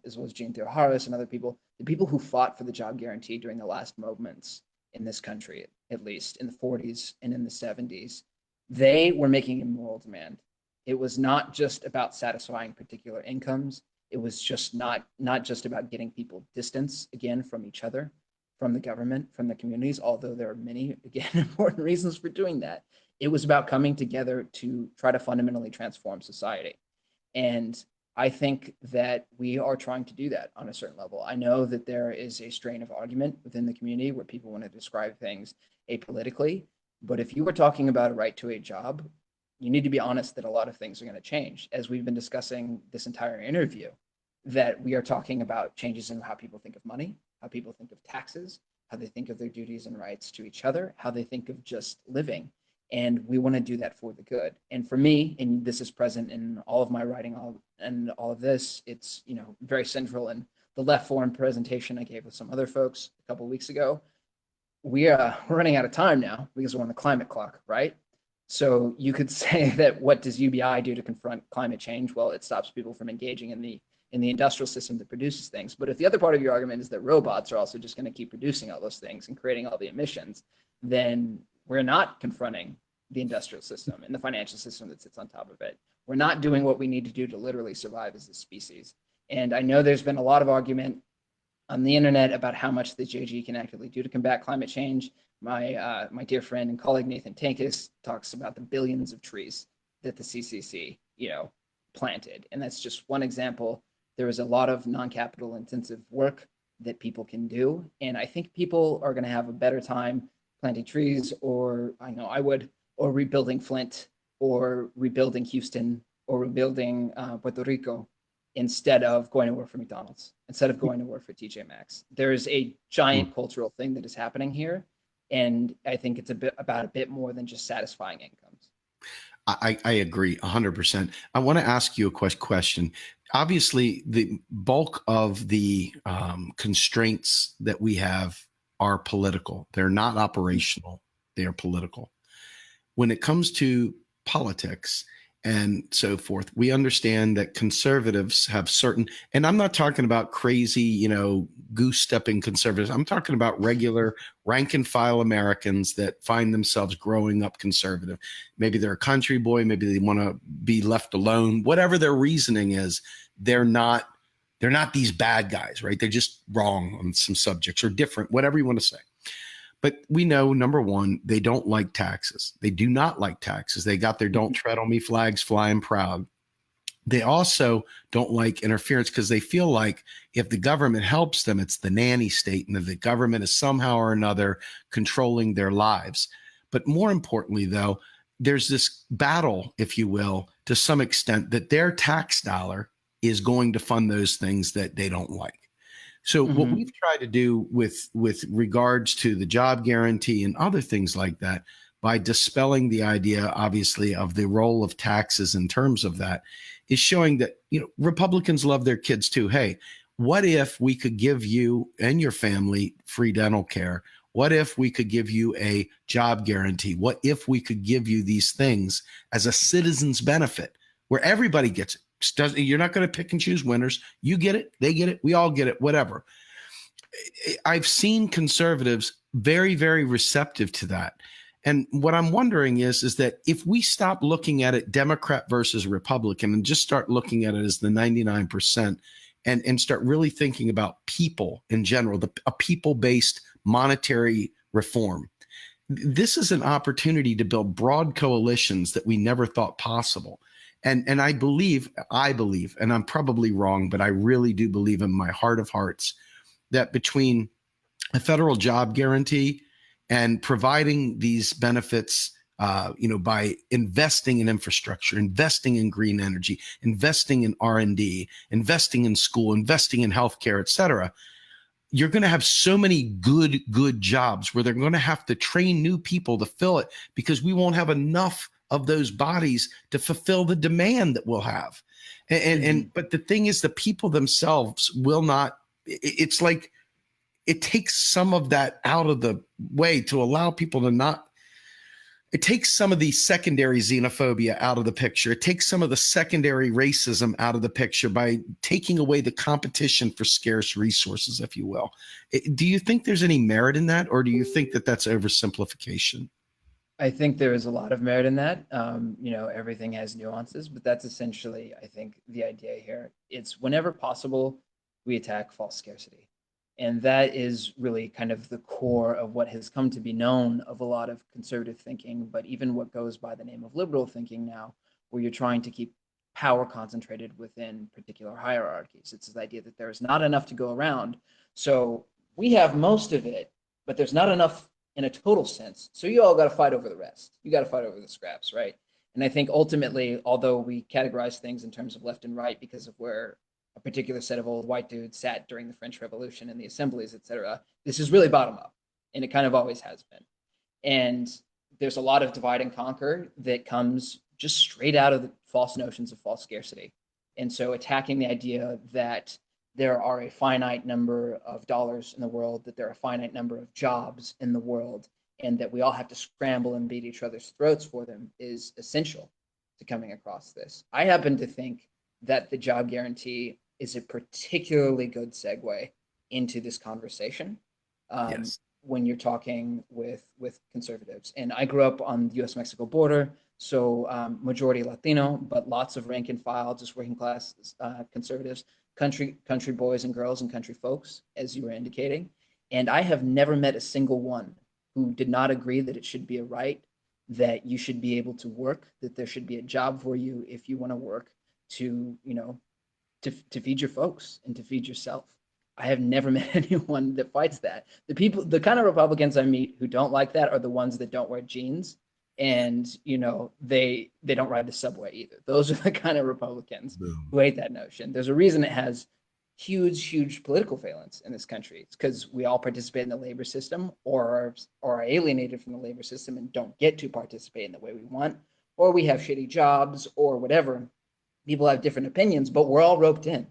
as well as Jean Theoharis and other people, the people who fought for the job guarantee during the last moments in this country, at least in the 40s and in the 70s, they were making a moral demand. It was not just about satisfying particular incomes. It was just not just about getting people distance, again, from each other, from the government, from the communities, although there are many, again, important reasons for doing that. It was about coming together to try to fundamentally transform society. And I think that we are trying to do that on a certain level. I know that there is a strain of argument within the community where people want to describe things apolitically, but if you were talking about a right to a job, you need to be honest that a lot of things are going to change, as we've been discussing this entire interview, that we are talking about changes in how people think of money, how people think of taxes, how they think of their duties and rights to each other, how they think of just living. And we want to do that for the good. And for me, and this is present in all of my writing and all of this, it's very central in the left forum presentation I gave with some other folks a couple of weeks ago. We're running out of time now because we're on the climate clock, right? So you could say that what does UBI do to confront climate change? Well, it stops people from engaging in the industrial system that produces things. But if the other part of your argument is that robots are also just going to keep producing all those things and creating all the emissions, then we're not confronting the industrial system and the financial system that sits on top of it. We're not doing what we need to do to literally survive as a species. And I know there's been a lot of argument on the internet about how much the JG can actively do to combat climate change. My dear friend and colleague Nathan Tankis talks about the billions of trees that the CCC planted, and that's just one example. There is a lot of non-capital intensive work that people can do, and I think people are going to have a better time planting trees, or I know I would, or rebuilding Flint, or rebuilding Houston, or rebuilding Puerto Rico, instead of going to work for McDonald's, instead of going to work for TJ Maxx. There is a giant cultural thing that is happening here. And I think it's about a bit more than just satisfying incomes. I agree 100%. I want to ask you a question. Obviously, the bulk of the constraints that we have are political. They're not operational. They are political. When it comes to politics and so forth, we understand that conservatives have certain, and I'm not talking about crazy, goose stepping conservatives. I'm talking about regular rank and file Americans that find themselves growing up conservative. Maybe they're a country boy. Maybe they want to be left alone. Whatever their reasoning is, they're not these bad guys, right? They're just wrong on some subjects or different, whatever you want to say. But we know, number one, they don't like taxes. They do not like taxes. They got their don't tread on me flags flying proud. They also don't like interference because they feel like if the government helps them, it's the nanny state and that the government is somehow or another controlling their lives. But more importantly, though, there's this battle, if you will, to some extent that their tax dollar is going to fund those things that they don't like. So what we've tried to do with regards to the job guarantee and other things like that, by dispelling the idea, obviously, of the role of taxes in terms of that, is showing that, Republicans love their kids too. Hey, what if we could give you and your family free dental care? What if we could give you a job guarantee? What if we could give you these things as a citizen's benefit where everybody gets it? You're not going to pick and choose winners. You get it. They get it. We all get it, whatever. I've seen conservatives very, very receptive to that. And what I'm wondering is that if we stop looking at it Democrat versus Republican and just start looking at it as the 99% and start really thinking about people in general, a people-based monetary reform, this is an opportunity to build broad coalitions that we never thought possible. And I believe, and I'm probably wrong, but I really do believe in my heart of hearts that between a federal job guarantee and providing these benefits, by investing in infrastructure, investing in green energy, investing in R&D, investing in school, investing in healthcare, et cetera, you're going to have so many good jobs where they're going to have to train new people to fill it because we won't have enough of those bodies to fulfill the demand that we'll have. But the thing is, the people themselves will not, it's like, it takes some of that out of the way to allow people to not, it takes some of the secondary xenophobia out of the picture. It takes some of the secondary racism out of the picture by taking away the competition for scarce resources, if you will. Do you think there's any merit in that, or do you think that that's oversimplification? I think there is a lot of merit in that. Everything has nuances, but that's essentially, I think, the idea here. It's whenever possible, we attack false scarcity. And that is really kind of the core of what has come to be known of a lot of conservative thinking, but even what goes by the name of liberal thinking now, where you're trying to keep power concentrated within particular hierarchies. It's the idea that there is not enough to go around. So we have most of it, but there's not enough in a total sense. So you all got to fight over the rest. You got to fight over the scraps, right? And I think ultimately, although we categorize things in terms of left and right because of where a particular set of old white dudes sat during the French Revolution and the assemblies, et cetera, this is really bottom up, and it kind of always has been. And there's a lot of divide and conquer that comes just straight out of the false notions of false scarcity. And so attacking the idea that there are a finite number of dollars in the world, that there are a finite number of jobs in the world, and that we all have to scramble and beat each other's throats for them is essential to coming across this. I happen to think that the job guarantee is a particularly good segue into this conversation Yes. when you're talking with conservatives. And I grew up on the US-Mexico border, so majority Latino, but lots of rank and file, just working class conservatives, country boys and girls and country folks, as you were indicating. And I have never met a single one who did not agree that it should be a right, that you should be able to work, that there should be a job for you if you want to work to feed your folks and to feed yourself. I have never met anyone that fights that. The kind of Republicans I meet who don't like that are the ones that don't wear jeans And they don't ride the subway either. Those are the kind of Republicans Boom. who hate that notion. There's a reason it has huge political valence in this country. It's because we all participate in the labor system, or are alienated from the labor system and don't get to participate in the way we want, or we have shitty jobs or whatever. People have different opinions, but we're all roped in.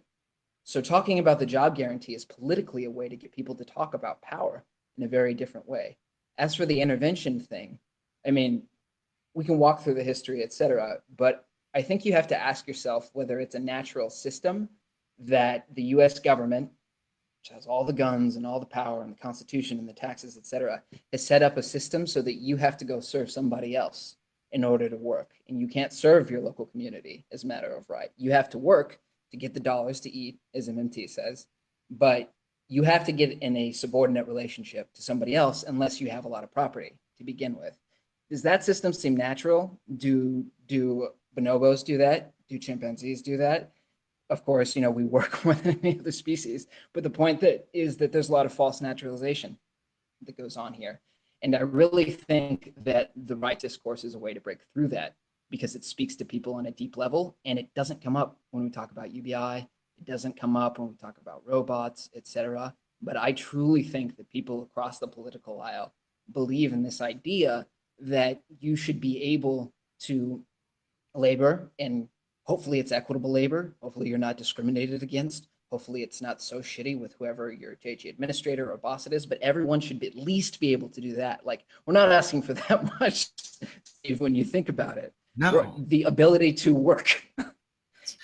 So talking about the job guarantee is politically a way to get people to talk about power in a very different way. As for the intervention thing, I mean, we can walk through the history, et cetera, but I think you have to ask yourself whether it's a natural system that the US government, which has all the guns and all the power and the Constitution and the taxes, et cetera, has set up a system so that you have to go serve somebody else in order to work. And you can't serve your local community as a matter of right. You have to work to get the dollars to eat, as MMT says, but you have to get in a subordinate relationship to somebody else unless you have a lot of property to begin with. Does that system seem natural? Do bonobos do that? Do chimpanzees do that? Of course, we work more than any other species, but the point is that there's a lot of false naturalization that goes on here. And I really think that the right discourse is a way to break through that, because it speaks to people on a deep level, and it doesn't come up when we talk about UBI. It doesn't come up when we talk about robots, etc. But I truly think that people across the political aisle believe in this idea that you should be able to labor, and hopefully it's equitable labor. Hopefully you're not discriminated against. Hopefully it's not so shitty with whoever your JG administrator or boss it is, but everyone should at least be able to do that. Like, we're not asking for that much, Steve, when you think about it. No. The ability to work,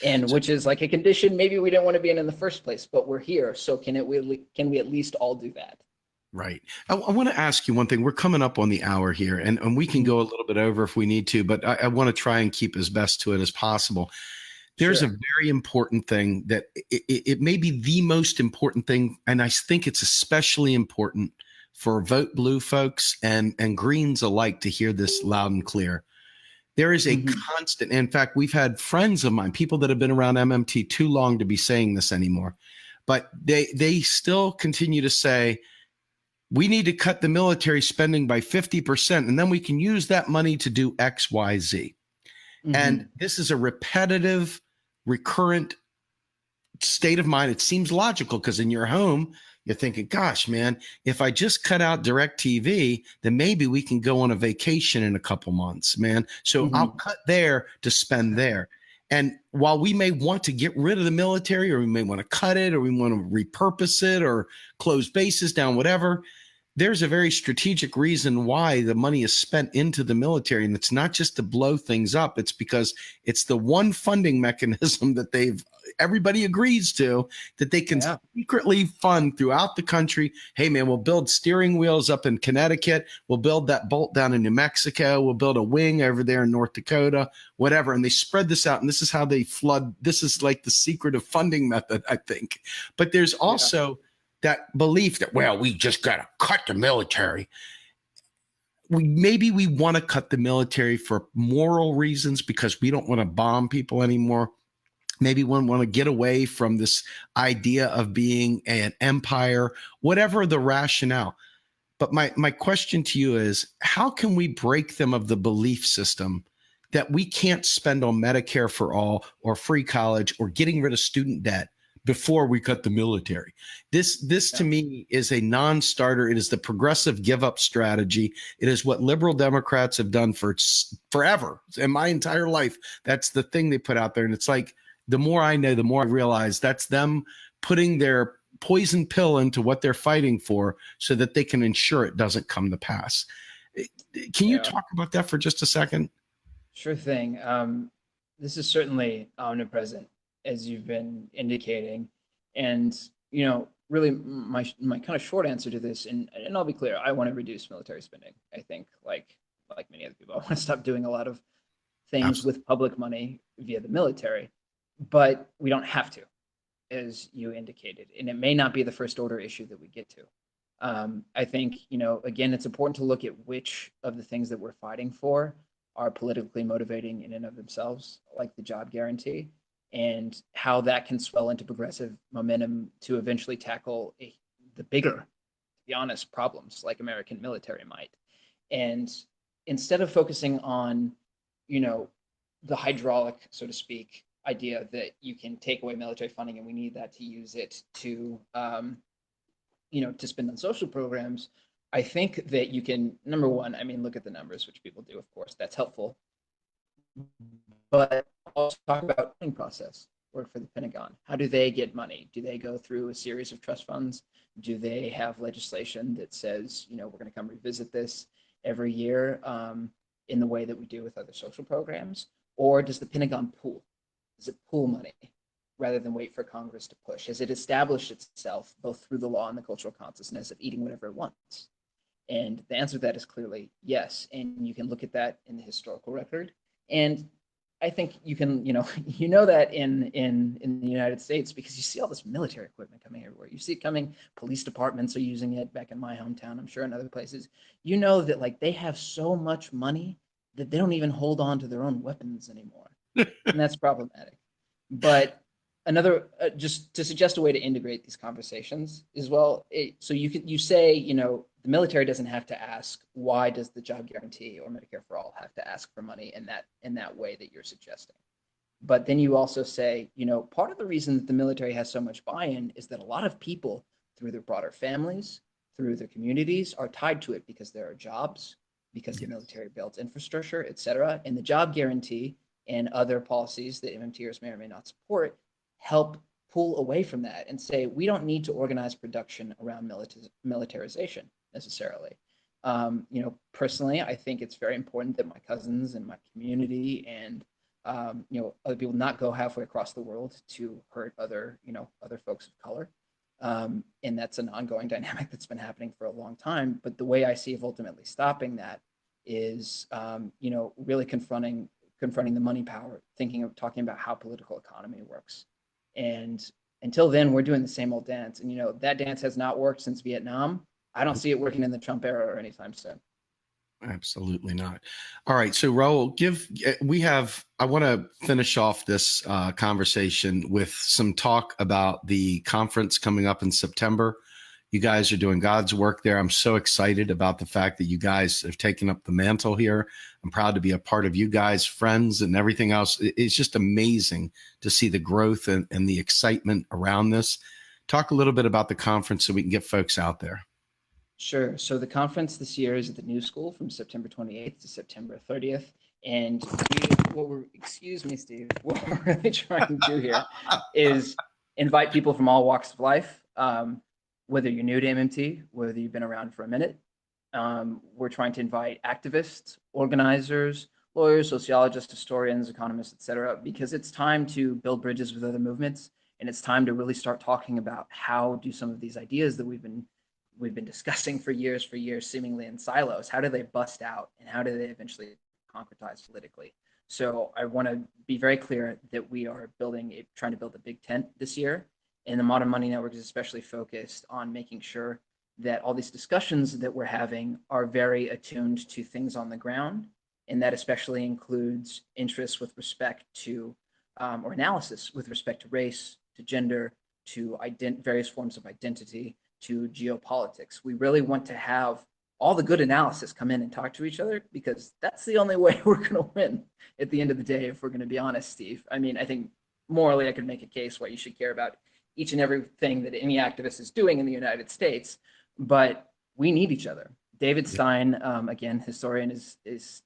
and which is like a condition maybe we didn't want to be in the first place, but we're here. So can we at least all do that? Right. I want to ask you one thing. We're coming up on the hour here, and we can go a little bit over if we need to, but I want to try and keep as best to it as possible. There's a very important thing that it may be the most important thing, and I think it's especially important for vote blue folks and greens alike to hear this loud and clear. There is a constant, in fact, we've had friends of mine, people that have been around MMT too long to be saying this anymore, but they still continue to say, we need to cut the military spending by 50%, and then we can use that money to do X, Y, Z. And this is a repetitive, recurrent state of mind. It seems logical because in your home, you're thinking, gosh, man, if I just cut out DirecTV, then maybe we can go on a vacation in a couple months, man. So I'll cut there to spend there. And while we may want to get rid of the military, or we may want to cut it, or we want to repurpose it, or close bases down, whatever, there's a very strategic reason why the money is spent into the military. And it's not just to blow things up. It's because it's the one funding mechanism that everybody agrees to, that they can secretly fund throughout the country. Hey, man, we'll build steering wheels up in Connecticut. We'll build that bolt down in New Mexico. We'll build a wing over there in North Dakota, whatever. And they spread this out. And this is how they flood. This is like the secretive funding method, I think. But there's also that belief that, well, we just got to cut the military. Maybe we want to cut the military for moral reasons because we don't want to bomb people anymore. Maybe we want to get away from this idea of being an empire, whatever the rationale. But my question to you is, how can we break them of the belief system that we can't spend on Medicare for all or free college or getting rid of student debt before we cut the military? This to me is a non-starter. It is the progressive give-up strategy. It is what liberal Democrats have done for forever. In my entire life, that's the thing they put out there. And it's like, the more I know, the more I realize that's them putting their poison pill into what they're fighting for so that they can ensure it doesn't come to pass. Can you talk about that for just a second? Sure thing. This is certainly omnipresent, as you've been indicating. And, really my kind of short answer to this, and I'll be clear, I want to reduce military spending. I think like many other people, I want to stop doing a lot of things with public money via the military, but we don't have to, as you indicated. And it may not be the first order issue that we get to. I think, again, it's important to look at which of the things that we're fighting for are politically motivating in and of themselves, like the job guarantee, and how that can swell into progressive momentum to eventually tackle the bigger, to be honest, problems like American military might. And instead of focusing on, the hydraulic, so to speak, idea that you can take away military funding and we need that to use it to, to spend on social programs, I think that you can, number one, look at the numbers, which people do, of course, that's helpful. But also talk about funding process, work for the Pentagon. How do they get money? Do they go through a series of trust funds? Do they have legislation that says, we're going to come revisit this every year in the way that we do with other social programs? Or does the Pentagon pool? Does it pool money rather than wait for Congress to push? Has it established itself both through the law and the cultural consciousness of eating whatever it wants? And the answer to that is clearly yes. And you can look at that in the historical record. And I think you can, that in the United States, because you see all this military equipment coming everywhere. You see it coming, police departments are using it back in my hometown, I'm sure in other places. That like they have so much money that they don't even hold on to their own weapons anymore. And that's problematic. But another, just to suggest a way to integrate these conversations as well. So you say, the military doesn't have to ask, why does the job guarantee or Medicare for all have to ask for money in that way that you're suggesting? But then you also say, part of the reason that the military has so much buy-in is that a lot of people through their broader families, through their communities are tied to it because there are jobs, because the military builds infrastructure, et cetera. And the job guarantee and other policies that MMTers may or may not support help pull away from that and say, we don't need to organize production around militarization necessarily. Personally, I think it's very important that my cousins and my community and, other people not go halfway across the world to hurt other folks of color. And that's an ongoing dynamic that's been happening for a long time. But the way I see of ultimately stopping that is, really confronting the money power, talking about how political economy works. And until then, we're doing the same old dance. And, that dance has not worked since Vietnam. I don't see it working in the Trump era or anytime soon. Absolutely not. All right. So Raul, I want to finish off this conversation with some talk about the conference coming up in September. You guys are doing God's work there. I'm so excited about the fact that you guys have taken up the mantle here. I'm proud to be a part of you guys, friends, and everything else. It's just amazing to see the growth and the excitement around this. Talk a little bit about the conference so we can get folks out there. Sure. So the conference this year is at the New School from September 28th to September 30th. And excuse me, Steve, what we're really trying to do here is invite people from all walks of life, whether you're new to MMT, whether you've been around for a minute. We're trying to invite activists, organizers, lawyers, sociologists, historians, economists, et cetera, because it's time to build bridges with other movements. And it's time to really start talking about how do some of these ideas that we've been discussing for years, seemingly in silos, how do they bust out and how do they eventually concretize politically? So I want to be very clear that we are trying to build a big tent this year. And the Modern Money Network is especially focused on making sure that all these discussions that we're having are very attuned to things on the ground. And that especially includes interests with respect to, or analysis with respect to race, to gender, to various forms of identity, to geopolitics. We really want to have all the good analysis come in and talk to each other, because that's the only way we're going to win at the end of the day, if we're going to be honest, Steve. I think morally I could make a case why you should care about each and everything that any activist is doing in the United States, but we need each other. David Stein, again, historian, is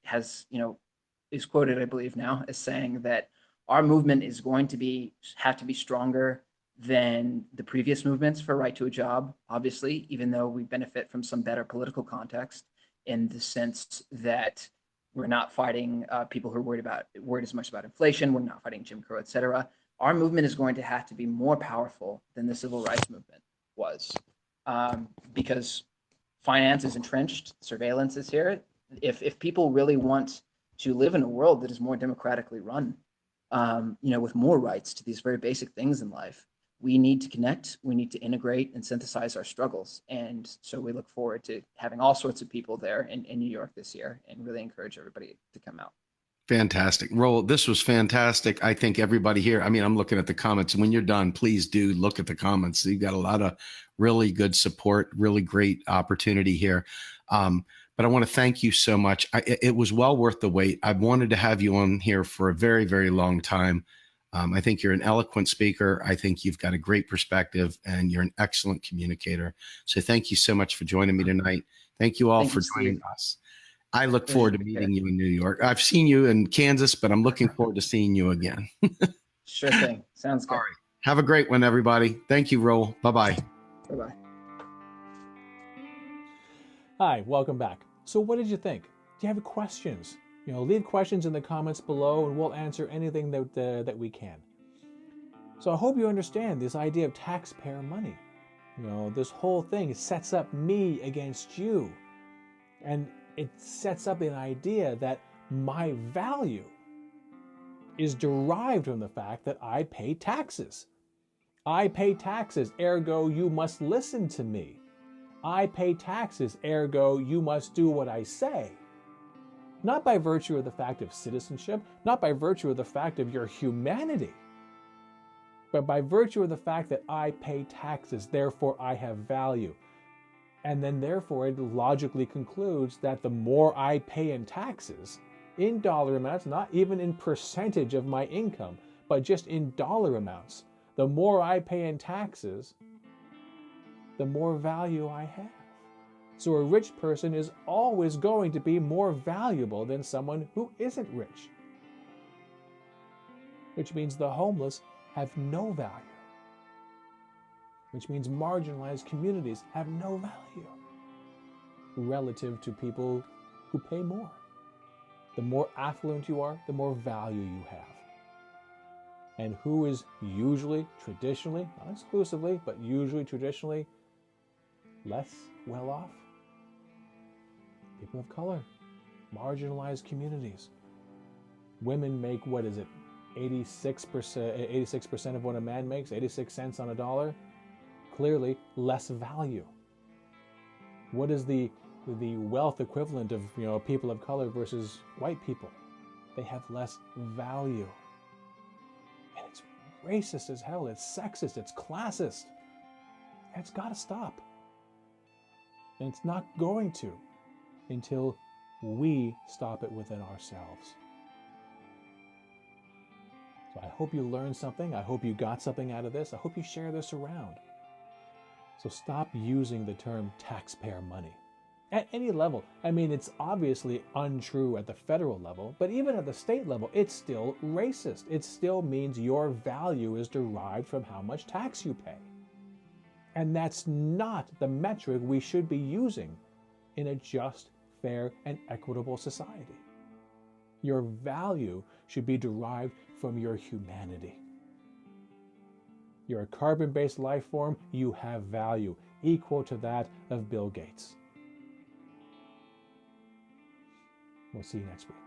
quoted, I believe now, as saying that our movement is going to have to be stronger than the previous movements for right to a job, obviously, even though we benefit from some better political context in the sense that we're not fighting people who are worried as much about inflation, we're not fighting Jim Crow, et cetera. Our movement is going to have to be more powerful than the civil rights movement was, because finance is entrenched, surveillance is here. If people really want to live in a world that is more democratically run, with more rights to these very basic things in life, we need to connect, we need to integrate and synthesize our struggles. And so we look forward to having all sorts of people there in New York this year, and really encourage everybody to come out. Fantastic. Raul, this was fantastic. I think everybody here, I'm looking at the comments, and when you're done, please do look at the comments. You've got a lot of really good support, really great opportunity here. but I want to thank you so much. It was well worth the wait. I've wanted to have you on here for a very, very long time. I think you're an eloquent speaker. I think you've got a great perspective, and you're an excellent communicator. So thank you so much for joining me tonight. Thank you all for joining us. I look forward to meeting you in New York. I've seen you in Kansas, but I'm looking forward to seeing you again. Sure thing. Sounds good. All right. Have a great one, everybody. Thank you, Raul. Bye-bye. Bye-bye. Hi, welcome back. So what did you think? Do you have questions? Leave questions in the comments below and we'll answer anything that we can. So I hope you understand this idea of taxpayer money. This whole thing sets up me against you. And it sets up an idea that my value is derived from the fact that I pay taxes. I pay taxes, ergo you must listen to me. I pay taxes, ergo you must do what I say. Not by virtue of the fact of citizenship, not by virtue of the fact of your humanity, but by virtue of the fact that I pay taxes, therefore I have value. And then therefore it logically concludes that the more I pay in taxes, in dollar amounts, not even in percentage of my income, but just in dollar amounts, the more I pay in taxes, the more value I have. So a rich person is always going to be more valuable than someone who isn't rich. Which means the homeless have no value. Which means marginalized communities have no value relative to people who pay more. The more affluent you are, the more value you have. And who is usually, traditionally, not exclusively, but usually traditionally less well off? People of color, marginalized communities. Women make, 86% of what a man makes, 86 cents on a dollar? Clearly less value. What is the wealth equivalent of people of color versus white people? They have less value. And it's racist as hell, it's sexist, it's classist. And it's got to stop. And it's not going to until we stop it within ourselves. So I hope you learned something. I hope you got something out of this. I hope you share this around. So stop using the term taxpayer money at any level. I mean, it's obviously untrue at the federal level, but even at the state level, it's still racist. It still means your value is derived from how much tax you pay. And that's not the metric we should be using in a just, fair, and equitable society. Your value should be derived from your humanity. You're a carbon-based life form, you have value equal to that of Bill Gates. We'll see you next week.